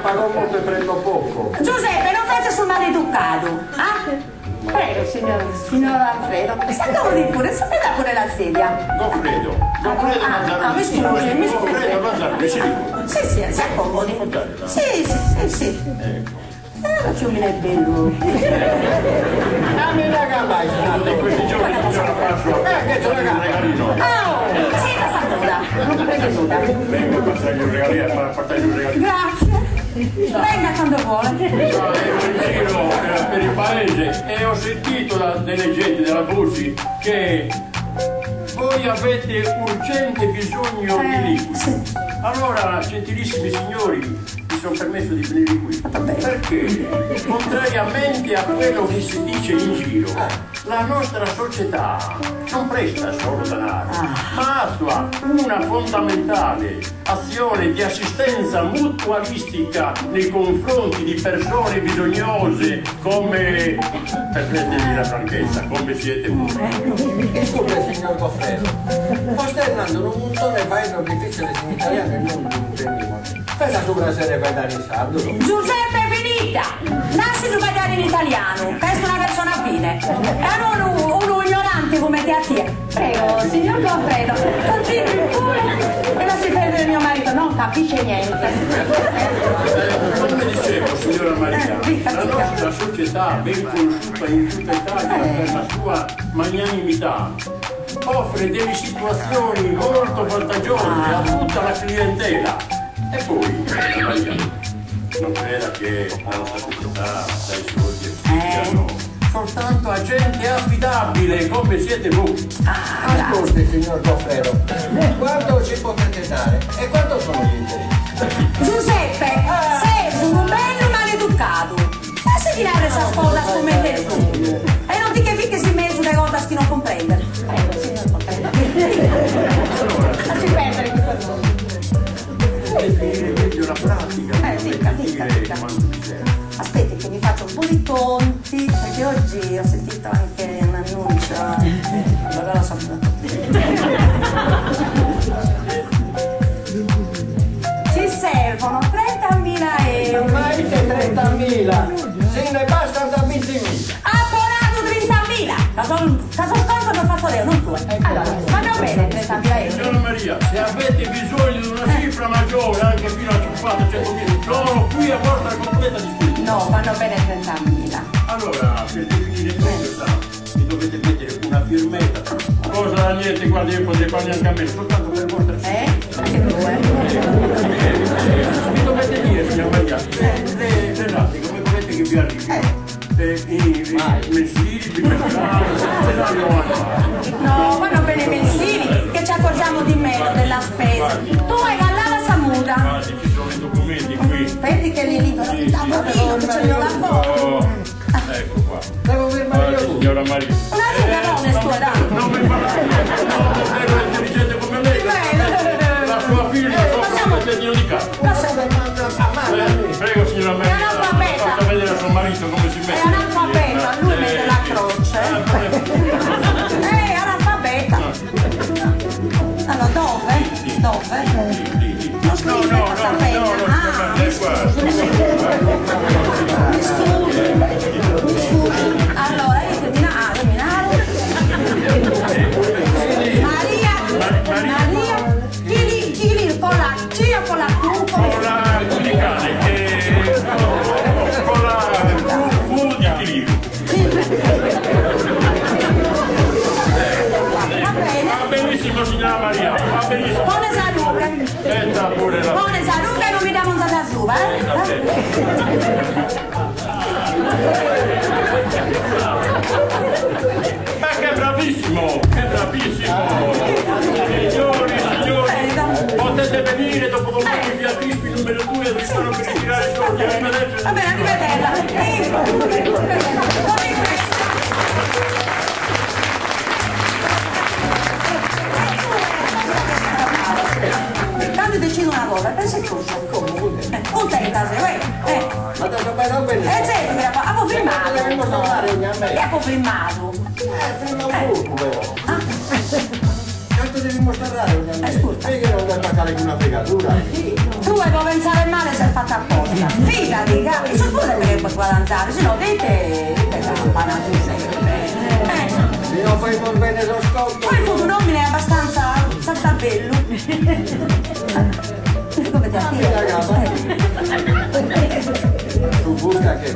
Pago molto e prendo poco. Giuseppe, non faccia sul maleducato. Prego, signor Alfredo. Si accomodi pure, sapete pure la sedia. Goffredo Mazzaroni. Mi scusi, mi scusi. Goffredo Mazzaroni, Sì, si accomodi. Sì. Ecco. La ciumina è bello. Dammi la gamba, in questi giorni non ce la faccio. Che c'è la regalino. Sì, la fatura. Non ti prego nulla. Vengo a passare un regalino, a portare un regalino. Grazie. Venga quando vuole. Ero in giro per il paese e ho sentito delle gente, della voci, che voi avete urgente bisogno di liquidi. Allora, gentilissimi signori, mi sono permesso di venire qui perché, contrariamente a quello che si dice in giro, la nostra società non presta solo denaro, ma attua una fondamentale azione di assistenza mutualistica nei confronti di persone bisognose come, permettetemi la franchezza, come siete voi. Scusi, signor Goffredo, sto sternando un montone paese difficile in italiano e non intendimo. Questa sopra se ne vai dare in sardo. Giuseppe è finita! Lasci di parlare in italiano, che è una persona fine. E non un ignorante come te a te. Prego, signor Goffredo, continui pure e lasci perdere mio marito, non capisce niente. Come dicevo, signora Maria, la nostra società, ben conosciuta in tutta Italia per la sua magnanimità, offre delle situazioni molto vantaggiose a tutta la clientela. E poi, Maria, non creda che la nostra società dai soldi affidiano soltanto a gente affidabile come siete voi. Ascolti, signor Goffredo, quanto ci potete dare e quanto sono gli interessi? Giuseppe, sei un bello maleducato. Lasci di dare questa cosa come te tu. E non ti capisci che si mette sulle cose che non comprende. Prego, signor Goffredo. Lasci perdere questa cosa. Definire meglio la pratica, dica. Aspetti che mi faccio un po' di conti, perché oggi ho sentito anche un annuncio. Allora lo so. Ci servono 30.000 euro. Ma che 30.000? Se ne bastano da 20.000. Apponato 30.000! Caso scorso l'ho fatto io, non tu. Allora, vanno bene 30.000 euro. Signora Maria, se avete bisogno di una cifra maggiore, anche fino a 50-100.000, sono qui a vostra completa disponibilità. No, vanno bene 30.000. Allora, per definire questo, mi dovete mettere una firmetta. Cosa da niente, guardi, io potrei farne anche a me, soltanto per vostra cifra. Anche tu, Mi dovete dire, signora Maria, le rate, come volete che vi arrivi? I mensili, bimestrali, No, vanno bene i mensili, che ci accorgiamo di meno della spesa. Tu hai la samuta. Guardi, ci sono i documenti qui. Vedi che li libero di tavolino, che ce li ho là fuori. Ecco qua. Devo firmare io tu. Signora Maria. Una riga non è sua, dai. Non mi parla, non è intelligente come lei. La sua figlia fa il tettino di casa. Prego, signora Maria. Faccia vedere a suo marito come si mette. È analfabeta, lui mette la croce. Analfabeta. Allora, dove? Non scrive questa penna. Mi scusi. Allora, io terminare. Maria, chi lì con la C o con la Q? Con la Q di cane, con la Q di chilino. Va benissimo, signora Maria, va benissimo. Buone salute. Senta pure la... Buone salute e non mi diamo da suba, Ma che bravissimo, che bravissimo. Signori, potete venire dopo il via Crispi numero 2 e stanno per ritirare i soldi. Arrivederci. Va bene, arrivederla. Tanto decido una cosa, pensa che cosa? Contenta se Ma da sapere non bene. certo che avevo firmato. Devo parlare a me. E avevo firmato. Prima un buco però. Quanto devi mostrare? Ascolta. Perché non vuoi attaccare con una fregatura? Tu puoi pensare male se è fatta apposta. Fidati, capi, sono pure perché puoi guadagnare, se no dite la campana tu sei bene. Se non fai per bene lo scotto. Poi tu un uomo è abbastanza saltabello. Come ti attira? Tu busca che...